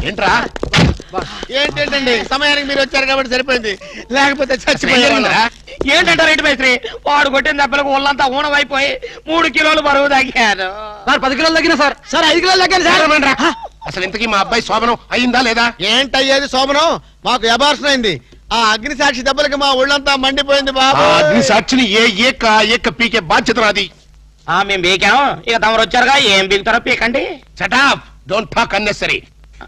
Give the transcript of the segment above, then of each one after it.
ఏంట్రా ఏంటండి సమయానికి మీరు వచ్చారు కాబట్టి సరిపోయింది, లేకపోతే ఏంటంటారు ఏంటి మేస్త్రి? వాడు కొట్టిన దెబ్బలకు ఒళ్ళంతా ఊనమైపోయి 3 కిలోలు బరువు తగ్గాను. 10 కిలోలు తగ్గిన సార్. 5 కిలోలు తగ్గాను సార్. అసలు ఇంతకీ మా అబ్బాయి శోభనం అయిందా లేదా? ఏంటయ్యేది శోభనం? మాకు అబార్షన్ అయింది. ఆ అగ్ని సాక్షి దెబ్బలకి మా ఒళ్ళంతా మండిపోయింది బాబు. అగ్ని సాక్షిని ఏక పీకే బాధ్యత నాది. మేము బీకాం, ఇక తమరు వచ్చారుగా, ఏం బీగుతారో పీకండి. Shut up, don't talk unnecessary.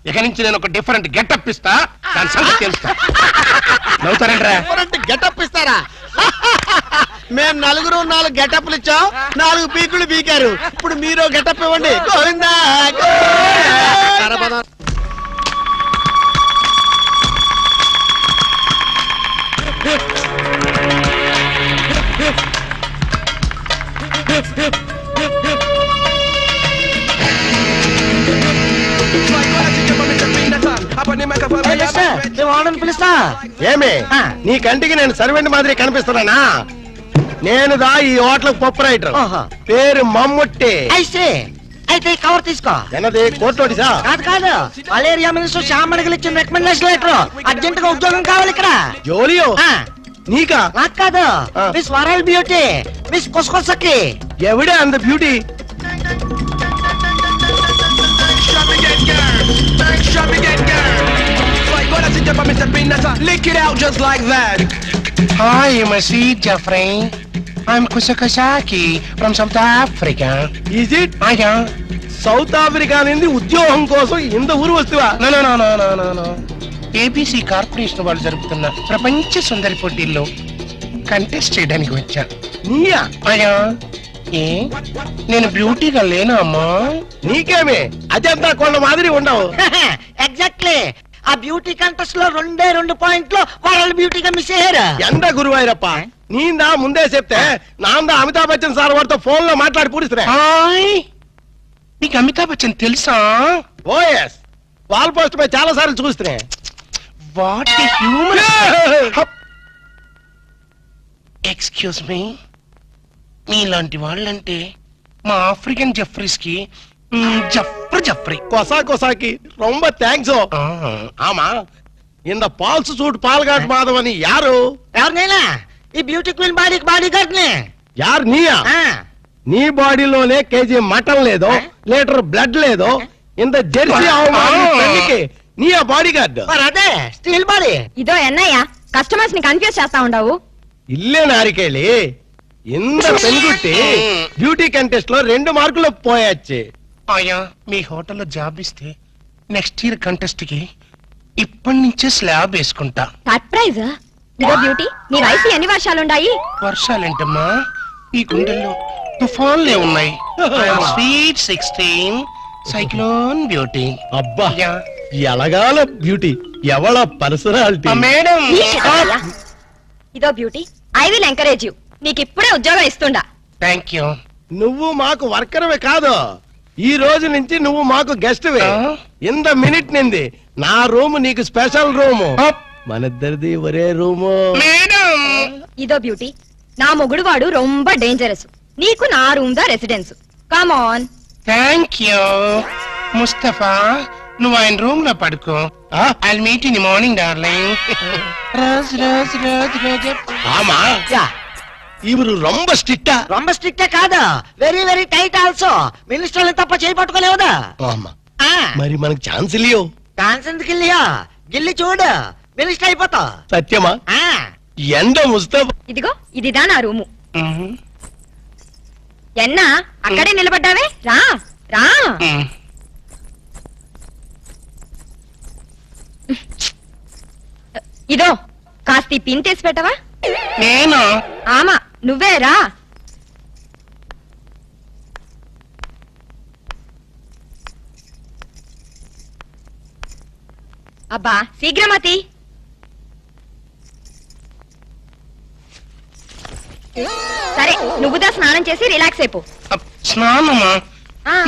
ఇక నుంచి నేను ఒక డిఫరెంట్ గెటప్ ఇస్తా, దాని సంగతి తెలుస్తా. నవ్వుతారంట్రా? గెటప్ ఇస్తారా? మేము 4 గెటప్లు ఇచ్చాం, 4 పీకులు పీకారు. ఇప్పుడు మీరు గెటప్ ఇవ్వండి. గోవిందా పిలుస్తా. ఏమే నీ కంటికి నేను సర్వెంట్ మాదిరి కనిపిస్తున్నానా? నేను ఈ హోటల్ పప్పు రైటర్, పేరు మమ్ముట్టి. అయితే కవర్ తీసుకో. ఎన్నది కోర్టుడిసా? కాదు, మలేరియా మినిస్టర్ శ్యామణికి ఇచ్చిన రికమెండేషన్ లెటర్. అర్జెంట్ గా ఉద్యోగం కావాలి ఇక్కడ. జోలియో నీకా? నాకు కాదు, మిస్ వరల్డ్ బ్యూటీ, మిస్ కొసకొసకి. ఎవడే అంత beauty? Lick it out just like that. Hi, I'm a sweet Jeffrey. I'm Kusakasaki from South Africa. Is it? Yeah. South Africa నుండి ఉద్యోగం కోసం ఇంత ఊరు వస్తువా? No. ఏబీసీ కార్పొరేషన్ వాళ్ళు జరుపుతున్న ప్రపంచ సుందరి పోటీల్లో కంటెస్ట్ చేయడానికి వచ్చా. నీయా? అయ్యా, ఏ నేను బ్యూటీగా లేనా అమ్మా? నీకేమే అజంతా కొండ మాదిరి ఉండవు. ఎగ్జాక్ట్లీ. ఆ బ్యూటీ కంటెస్ట్ లో 2 పాయింట్లు వరల్డ్ బ్యూటీగా మిస్ అయ్యారు. ఎంత గురువాయిరప్ప, నీందా ముందే చెప్తే నాందా అమితాబ్ బచ్చన్ సార్ వాడితో ఫోన్ లో మాట్లాడి పూడిస్తున్నా. నీకు అమితాబ్ బచ్చన్ తెలుసా? ఓఎస్, వాల్ పోస్ట్ పై చాలా సార్లు చూస్తున్నా. What a human. Excuse me, మీలాంటి వాళ్ళంటే మా ఆఫ్రికన్ జెఫ్రీస్ కి జఫ్రీ కొసాకి రొంబ థ్యాంక్స్. ఆమా ఇంద పాల్స్ సూట్ పాల్గాట్ మాధవ్ అని యారు? ఎవరినైనా ఈ బ్యూటీ క్వీన్ బాడీ గార్డ్ నే. యారు నీయా? నీ బాడీలోనే కేజీ మటన్ లేదో, లీటర్ బ్లడ్ లేదో, ఇంత జెర్సీ అవమానికి నీ ఆ బాడీ గార్డ్. అదే స్టీల్ బాడీ. ఇదో ఎన్నయ్య కస్టమర్స్ ని కన్ఫ్యూజ్ చేస్తా ఉండవు. ఇల్లే నారికేళి ఇంత పెనుగుట్టి బ్యూటీ కంటెస్ట్ లో 2 మార్కులు పోయొచ్చు. అయ్యా, మీ హోటల్లో జాబ్ ఇస్తే నెక్స్ట్ ఇయర్ కంటెస్ట్ కి ఇప్పటి నుంచే స్లాబ్ వేసుకుంటా. సర్ప్రైజ్. ఇదో బ్యూటీ, నీ వయసు ఎన్ని వర్షాలుండాయి? వర్షాలేంటమ్మా, ఈ గుండెల్లో తుఫాన్లే ఉన్నాయి. Sweet 16 cyclone beauty. అబ్బా, ఎలగాల బ్యూటీ, ఎవళ పర్సనాలిటీ. మేడం. ఇదో beauty, I will encourage you. నీకు ఇప్పుడే ఉద్యోగం ఇస్తుండా. Thank you. నువ్వు మాకు వర్కర్వే కాదు, ఈ రోజు నుంచి నువ్వు మాకు గెస్ట్ వే. ఇంత మినిట్ నింది నా రూమ్ నీకు స్పెషల్ రూము. మనిద్దరిది ఒరే రూము. ఇదో బ్యూటీ, నా మొగుడు వాడు రొంబ డేంజరస్. నీకు నా రూమ్ దా residence. Come on. Thank you Mustafa. నువ్వు ఆయన రూమ్ లో పడుకో. I will meet in the morning darling. ఆమా ఇవరు రొంబ స్ట్రిక్టా? రొంబ స్ట్రిక్టే కాదు, వెరీ వెరీ టైట్ ఆల్సో. మినిస్టర్లు తప్ప చేయి పట్టుకోలేవుదా? మరి మనకు ఛాన్స్ ఇల్లియో? ఛాన్స్ ఎందుకు ఇల్లియో? గిల్లి చూడు, మినిస్టర్ అయిపోతా. సత్యమా? ఎండ ముస్తఫా. ఇదిగో ఇదిదా నా రూము. ఎన్నా అక్కడే నిలబడ్డావే, రా రా. ఇదో కాస్త పిన్ తీసి పెట్టవా? నేను? ఆమా నువ్వే రా. అబ్బా శీఘ్రమతి. సరే నువ్వుదా స్నానం చేసి రిలాక్స్ అయిపో. స్నానమా?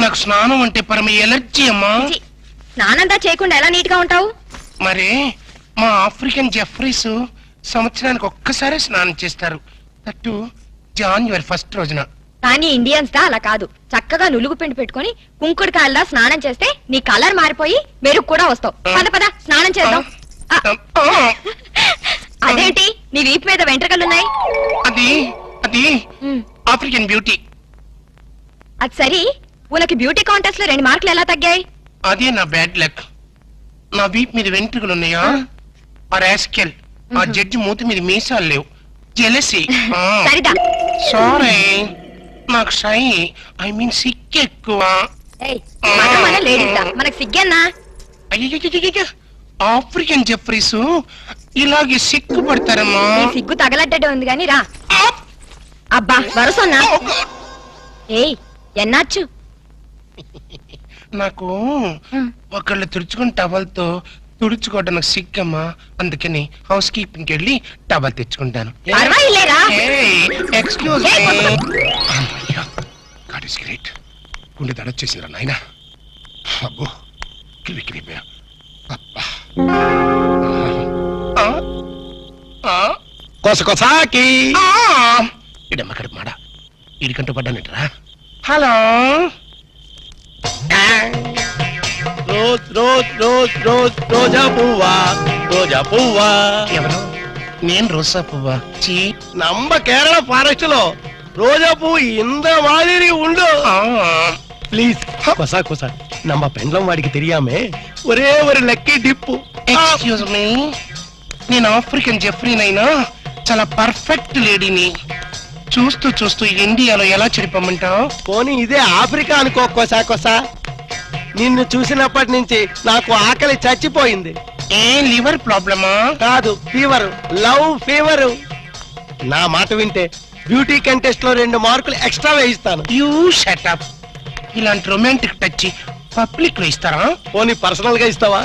నాకు స్నానం అంటే పరమ ఎలర్జీ అమ్మా. స్నానంతా చేయకుండా ఎలా నీట్ గా ఉంటావు? మరి మా ఆఫ్రికన్ జెఫ్రీస్ సంవత్సరానికి ఒక్కసారి స్నానం చేస్తారు. దట్టు జాన్యువరి 1 రోజున. కానీ ఇండియన్స్ దా అలా కాదు, చక్కగా నులుగు పిండి పెట్టుకొని కుంకుడుకాయలదా స్నానం చేస్తే నీ కలర్ మారిపోయి మెరుగు కూడా వస్తావు. పద పద స్నానం చేద్దాం. అదేంటి నీ వీపు మీద వెంట్రుకలున్నాయి? అది అది ఆఫ్రికన్ బ్యూటీ. అది సరి, ఉనకి బ్యూటీ కాంటెస్ట్ లో 2 మార్కులు ఎలా తగ్గాయి? అదే నా బ్యాడ్ లక్. నా వీప్ మీద వెంట్రుకలు ఉన్నాయా? ఆ రాస్కెల్ ఆ జడ్జి మూతి మీద మీసాలు లేవు. జెలసీ. సరిదా. సారీ, నాకు షై ఐ మీన్ సిక్ ఎక్కువ. మన లేడీస్ దా, మనకు సిగ్గన్నా? అయ్యో, ఆఫ్రికన్ జెఫ్రీస్ ఇలాగే సిక్కు పడతారమ్మా. నీ సిగ్గు తగలడ్డటే ఉంది గాని రా. అబ్బా వరుసన్నా. ఏయ్ ఎన్నాచ్చు? నాకు ఒకళ్ళు తుడుచుకుని టవల్తో తుడుచుకోవడానికి సిగ్గమ్మా, అందుకని హౌస్ కీపింగ్కి వెళ్ళి టవల్ తెచ్చుకుంటాను. పర్వాలేరా? Excuse God is great. గుండె దడొచ్చేసిందిరా నాయనా. అబ్బో కిరికిరిపోయా. కొసకొసాకి ఇడమ్మ కడుపు మాడ ఇడికంటూ పడ్డానంటరా. Hello, rose rose rose rose రోజా పువ్వా, రోజా పువ్వా. ఎవరు? నేను రోజా పువ్వా? చీ, நம்ம కేరళ ఫారెస్ట్ లో రోజా పువ్వు ఇంత మాదిరి ఉండు. ప్లీజ్ కొసా కొసా, நம்ம పెండ్లం వాడికి తెలియామే ఒరే ఒక లక్కీ డిప్పు. ఎక్స్క్యూజ్ మీ, నేను ఆఫ్రికన్ జెఫ్రీనైనా చాలా పర్ఫెక్ట్ లేడీని. చూస్తూ చూస్తూ ఇండియాలో ఎలా చెడిపోమంటావు? పోనీ ఇదే ఆఫ్రికా అనుకో కొసా కొసా. నిన్ను చూసినప్పటి నుంచి నాకు ఆకలి చచ్చిపోయింది. ఏ లివర్ ప్రాబ్లమా? కాదు, ఫీవర్, లవ్ ఫీవర్. నా మాట వింటే బ్యూటీ కంటెస్ట్ లో 2 మార్కులు ఎక్స్ట్రా వేయిస్తాను. You shut up. ఇలాంటి రొమాంటిక్ టచ్ పబ్లిక్ లో ఇస్తారా? పోనీ పర్సనల్ గా ఇస్తావా?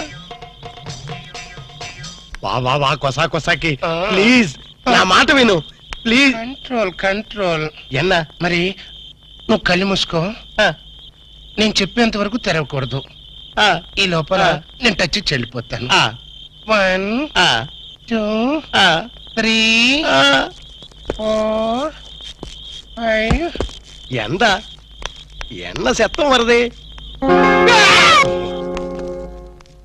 వా వా వా కొసా కొసాకి ప్లీజ్ నా మాట విను ప్లీజ్. Control control. ఎన్నా మరి నువ్వు కళ్ళు మూసుకో, ఆ, నేను చెప్పేంత వరకు తెరవకూడదు. ఆ, ఈ లోపల ఆ. నేను టచ్ చెల్లిపోతాను. ఆ, 1 ఆ, 2 ఆ, 3 ఆ. 4 5. என்ன செத்தம் வருது?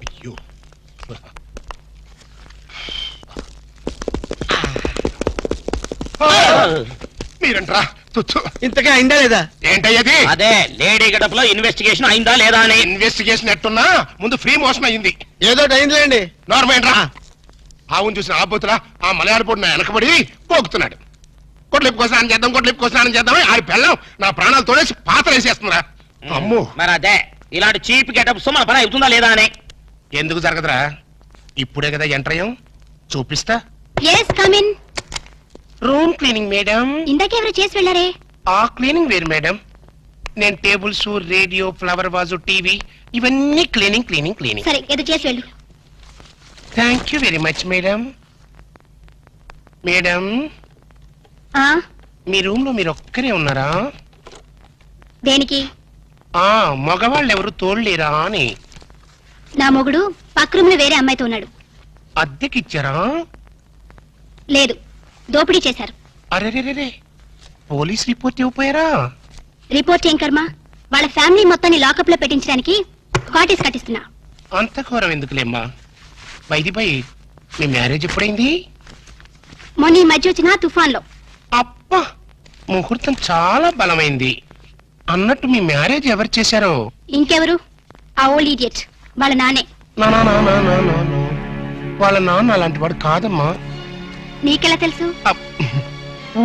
అయ్యో, మీరంట్రా తుచ్చు. ఇంతకే అయిందా లేదా? ఏంటయ్యది? అదే లేడీ గడపలో ఇన్వెస్టిగేషన్ అయిందా లేదా అని. ఇన్వెస్టిగేషన్ ఎట్టున్నా ముందు ఫ్రీ మోషన్ అయింది. ఏదో అయిందిలేండి. నార్మల్ రా. ఆవును చూసిన ఆబోతులా ఆ మలయాళ పొడి నా వెనకబడి పోగుతున్నాడు. కొట్లిప్పు స్నానం చేద్దాం, కొట్లిప్పు స్నానం చేద్దాం. ఆ పెళ్ళం నా ప్రాణాలు తోడేసి పాత్ర వేసేస్తుందిరా. అమ్మో, మరి అదే ఇలాంటి చీప్ గెటప్స్ మన పని అవుతుందా లేదా అని. ఎందుకు జరగదురా? ఇప్పుడే కదా ఎంటర్ అయ్యాం, చూపిస్తా. Yes come in. Room cleaning madam. ఇందాకెవరు చేసి వెళ్ళారే? ఆ క్లీనింగ్ వేరు మేడం. నేను tables, radio, flower vase, TV ఇవన్నీ క్లీనింగ్ క్లీనింగ్ క్లీనింగ్. సరే ఏదో చేసి వెళ్ళు. Thank you very much madam. Madam, మీ రూమ్ లో మీరు ఒక్కరే ఉన్నారా? దేనికి? ఆ మగవాళ్ళు ఎవరు తోడలేరా అని. నా మొగుడు పక్క రూమ్ లో వేరే అమ్మాయితో ఉన్నాడు. అద్దెకిచ్చారా? లేదు, దోపిడీ చేశారు. అరెరెరే, పోలీస్ రిపోర్ట్ ఇవ్వపోయారా? రిపోర్ట్ ఏం కర్మ, వాళ్ళ ఫ్యామిలీ మొత్తాన్ని లాకప్ లో పెట్టించడానికి కాటేజ్ కట్టిస్తున్నా. అంత ఘోరం ఎందుకులేమ్మా. By me marriage ఎప్పుడైంది? మొన్న ఈ మధ్య వచ్చిన తుఫాన్ లో. అబ్బా, ముహూర్తం చాలా బలమైంది. అన్నట్టు మీ మ్యారేజ్ ఎవరు చేశారో? ఇంకెవరు? ఆ ఓల్డ్ ఇడియట్ వాళ్ళ నానే. నా నా నా నా నా నా నా. వాళ్ళ నాన్న అలాంటి వాడు కాదమ్మా. నీకెలా తెలుసు?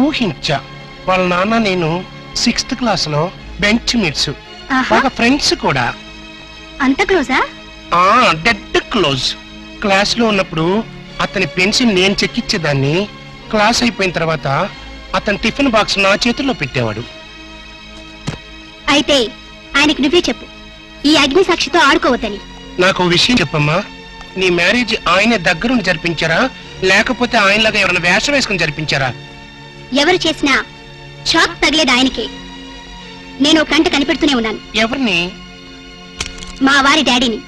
ఊహించా. వాళ్ళ నాన్న నేను 6th క్లాస్ లో బెంచ్ మీట్స్, ఆహా, బాగా ఫ్రెండ్స్ కూడా. అంత క్లోజా? ఆ డెడ్ క్లోజ్. క్లాస్ లో ఉన్నప్పుడు అతని పెన్సిల్ నేను చెక్కిచ్చేదాన్ని. క్లాస్ అయిపోయిన తర్వాత అతని టిఫిన్ బాక్స్ నా చేతుల్లో పెట్టేవాడు. అయితే ఆయనకి నువ్వే చెప్పు, ఈ అగ్ని సాక్షితో ఆడుకోవద్దని. నాకు విషయం చెప్పమ్మా. నీ మ్యారేజ్ ఆయన దగ్గరుండి జరిపించారా, లేకపోతే ఆయనలాగా ఎవరైనా వేషం వేసుకుని జరిపించారా? ఎవరు చేసినా షాక్ తగిలేది ఆయనకే. నేను కంట కనిపెడుతూనే ఉన్నాను. ఎవరిని? మా వారి డాడీని.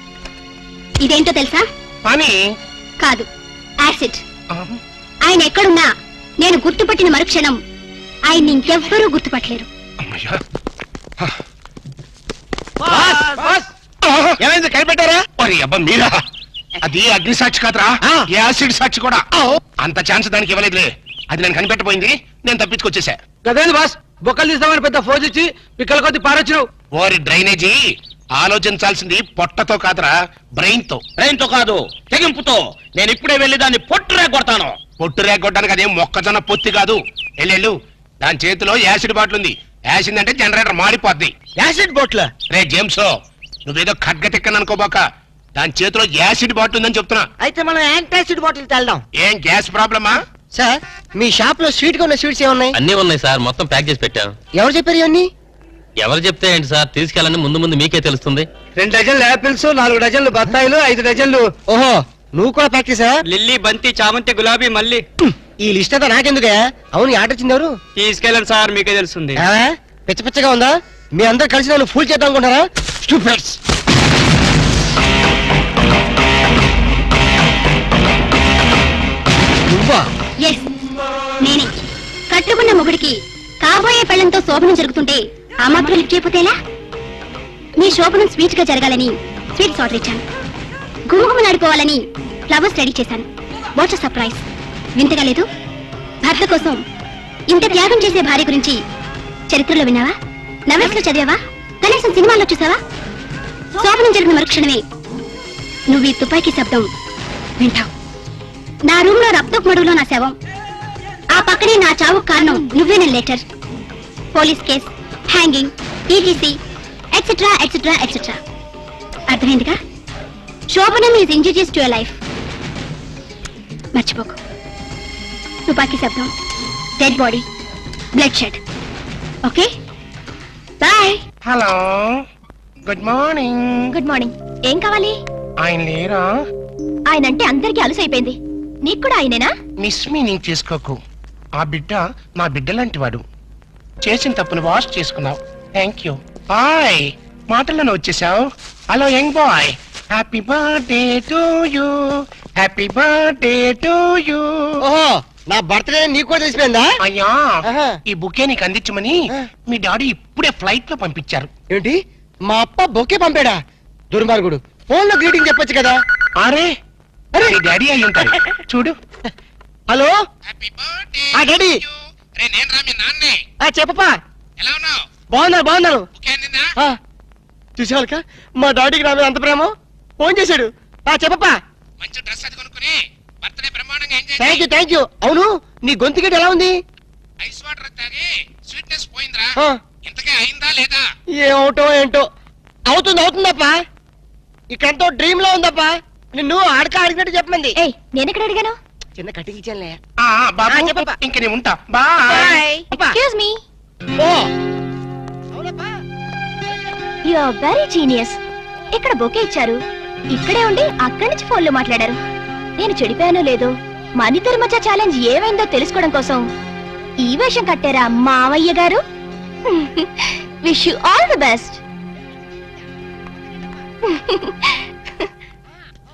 ఇదేంటో తెలుసా? అని కాదు, యాసిడ్. ఆయన ఎక్కడున్నా నేను గుర్తుపట్టిన మరుక్షణం ఆయన్ని ఇంకెవ్వరూ గుర్తుపట్టలేరు. అమ్మయ్యా. ఏమైంది కనిపెట్టారా? ఒరే అబ్బా మీరా? అది అగ్ని సాక్షి కాదురా, యాసిడ్ సాక్షి కూడా. అంత ఛాన్స్ దానికి ఇవ్వలేదులే. అది నేను కనిపెట్టబోయింది, నేను తప్పించుకొచ్చేసా. గదేంది బాస్ బొక్కలు తీస్తామని పెద్ద ఫోజ్ ఇచ్చి పిక్కల కొద్ది పారొచ్చినావు. ఓరి డ్రైనేజీ, ఆలోచించాల్సింది పొట్టతో కాదురా, బ్రెయిన్ తో. బ్రెయిన్ తో కాదు, తెగింపుతో. నేను ఇప్పుడే వెళ్ళి దాన్ని పొట్టు రేగొడతాను. పొట్టు రేగొట్టడానికి అదేం మొక్కజొన్న పొత్తి కాదు. ఎల్లెళ్ళు, దాని చేతిలో యాసిడ్ బాటిల్ ఉంది. యాసిడ్ అంటే జనరేటర్ మాడిపోద్ది. యాసిడ్ బోట్ల రే జేమ్స్, నువ్వేదో ఖడ్గటెక్కని అనుకోబాక. దాని చేతిలో యాసిడ్ బాటిల్ ఉందని చెప్తున్నా. అయితే మనం యాంటాసిడ్ బాటిల్ తెల్దాం. ఏం గ్యాస్ ప్రాబ్లమా? సార్ మీ షాప్ లో స్వీట్ గా ఉన్న స్వీట్స్ ఏమున్నాయి? అన్నీ ఉన్నాయి సార్, మొత్తం ప్యాక్ చేసి పెట్టాను. ఎవరు చెప్పారు ఇవన్నీ? ఎవరు చెప్తే ఏంటి సార్, తీసుకెళ్ళండి, ముందు ముందు మీకే తెలుస్తుంది. 2 డజన్లు యాపిల్స్, 4 డజన్లు బత్తాయిలు, 5 డజన్లు ఓహో నువ్వు కూడా ప్యాక్ చేసా? లిల్లీ, బంతి, చామంతి, గులాబీ, మల్లి. ఈ లిస్ట్ అంతా నాకెందుకే? అవును ఈ ఆర్డర్ ఇచ్చింది ఎవరు? తీసుకెళ్ళండి సార్, మీకే తెలుస్తుంది. ఏవా? పిచ్చ పిచ్చగా ఉందా? మీ అందరు కలిసి నన్ను ఫుల్ చేద్దాం అనుకుంటారా? స్టూపిడ్స్. నువ్వా? ఎస్ నేనే. కట్టుకున్న మొగుడికి కాబోయే పెళ్లంతో శోభనం జరుగుతుంటే ఆ మాత్రం లిఫ్ట్ చేయకపోతేలా? మీ శోభనం స్వీట్ గా జరగాలని స్వీట్స్ ఆర్డర్ ఇచ్చాను. గుమగుమలాడుకోవాలని ఫ్లవర్స్ రెడీ చేశాను. What surprise! వింతగా లేదు? భర్త కోసం ఇంత త్యాగం చేసే భార్య గురించి చరిత్రలో విన్నావా? నవెల్స్ లో చదివావా? కనీసం సినిమాల్లో చూసావా? శోభనం జరిగిన మరుక్షణమే నువ్వు ఈ తుపాకీ శబ్దం వింటావు. నా రూమ్ లో రక్తపు మడుగులో నా శవం, ఆ పక్కనే నా చావుకు కారణం నువ్వేన letter, police case, hanging, ETC etcetera etcetera etcetera. అర్థమైందిగా? శోభనం is injurious to your life. మర్చిపోకు. తుపాకీ శబ్దం, dead body, bloodshed. Okay bye. Hello, good morning. Good morning. ఏం కావాలి? ఆయన లేరా? ఆయన అంటే అందరికీ అలుసైపోయింది. నీకు కూడా ఆయనేనా? మిస్ మీనింగ్ చేసుకోకు. ఆ బిడ్డ నా బిడ్డ లాంటి వాడు. చేసిన తప్పును వాష్ చేసుకున్నావు. Thank you. హాయ్, మాటల్లోనే వచ్చేసావు. Hello young boy, happy birthday to you, happy birthday to you. ఓహో నా బర్త్డే నీకు కూడా తెలిసిపోయిందా? అయ్యా, ఆహా. ఈ బుకే నీకు అందించమని మీ డాడీ ఇప్పుడే ఫ్లైట్ లో పంపించారు. ఏంటి మా అప్ప బొకే పంపాడా? దుర్మార్గుడు. ఫోన్ లో గ్రీటింగ్ చెప్పొచ్చు కదా. అరే నీ డాడీ అయి ఉంటాడు. చూడు. హలో హ్యాపీ బర్త్డే ఆ డాడీ. రే నేను రా మీ నాన్నే. చెప్పపా. ఎలా ఉన్నావు? బాగున్నాను. బుకే అందిందా? చూసేవాళ్ళక మా డాడీకి నా మీద అంత ప్రేమ. ఫోన్ చేశాడు. చెప్పపా. మంచి డ్రెస్ అది కొనుక్కుని బర్త్డే బ్రహ్మాండంగా ఎంజాయ్ థ్యాంక్ యూ. అవును నీ గొంతు గడ్డ ఎలా ఉంది? ఐస్ వాటర్ తాగి స్వీట్నెస్ పోయిందిరా. ఆ. ఇంతకే అయిందా లేదా? ఏమవుటో ఏంటో. అవుతుందప్పా. ఇక్కడంతో డ్రీమ్ లో ఉందప్పా. నిన్ను అడిగినట్టు చెప్పమంది. ఏయ్, నేనెక్కడ అడిగాను? చిన్న కటింగ్ ఇచ్చానులే. బాబు చెప్పప్పా. ఇంక నేను ఉంటా. బాయ్. Excuse me. ఓ అవునప్పా. You are very genius. ఇక్కడ బొకే ఇచ్చారు, ఇక్కడే ఉండి అక్కడి నుంచి ఫోన్ లో మాట్లాడారు. నేను చెడిపోయానో లేదో, మన ఇద్దరి మధ్య ఛాలెంజ్ ఏమైందో తెలుసుకోవడం కోసం ఈ వేషం కట్టారా మావయ్య గారు? Wish you all the best.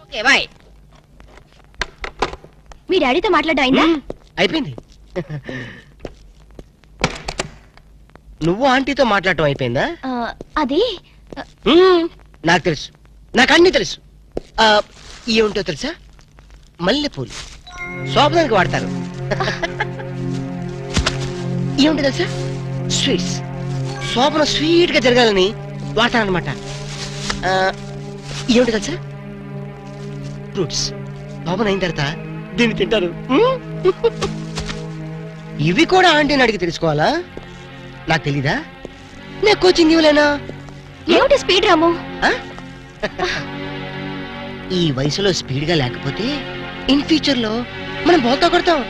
Okay bye. మీ డాడీతో మాట్లాడడం అయిందా? అయిపోయింది. నువ్వు ఆంటీతో మాట్లాడటం అయిపోయిందా? అది నాకు తెలుసు, నాకు అన్ని తెలుసు. ఏమిటో తెలుసా? మల్లెపూలు శోభనానికి వాడతారు. ఏమిటో తెలుసా? స్వీట్స్. శోభన స్వీట్ గా జరగాలని వాడతారనమాట. ఏమిటో తెలుసా? ఫ్రూట్స్. శోభన అయిన తర్వాత దీన్ని తింటారు. ఇవి కూడా ఆంటీని అడిగి తెలుసుకోవాలా? నాకు తెలీదా? నేను కోచింగ్ ఇవ్వలేనా? ఏమిటి స్పీడ్ రాము? ఈ వయసులో స్పీడ్ గా లేకపోతే ఇన్ ఫ్యూచర్ లో మనం బోల్తా కొడతాం.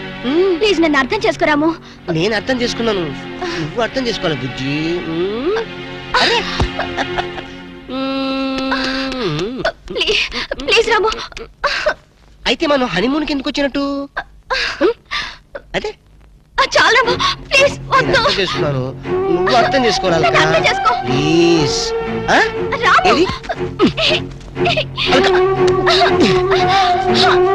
ప్లీజ్ నన్ను అర్థం చేసుకోరాము. నేను అర్థం చేసుకున్నాను, నువ్వు అర్థం చేసుకోవాలి బుజ్జి. ప్లీజ్ రాము. అయితే మనం హనీమూన్ కి ఎందుకు వచ్చినట్టు? అదే చాలా రాము, ప్లీజ్ వద్దు. అర్థం చేసుకున్నాను, నువ్వు అర్థం చేసుకోవాలి. నన్ను అర్థం చేసుకో. ప్లీజ్. రాము. ఏది? రాము, వద్దు రాము, ప్లీజ్. రాము.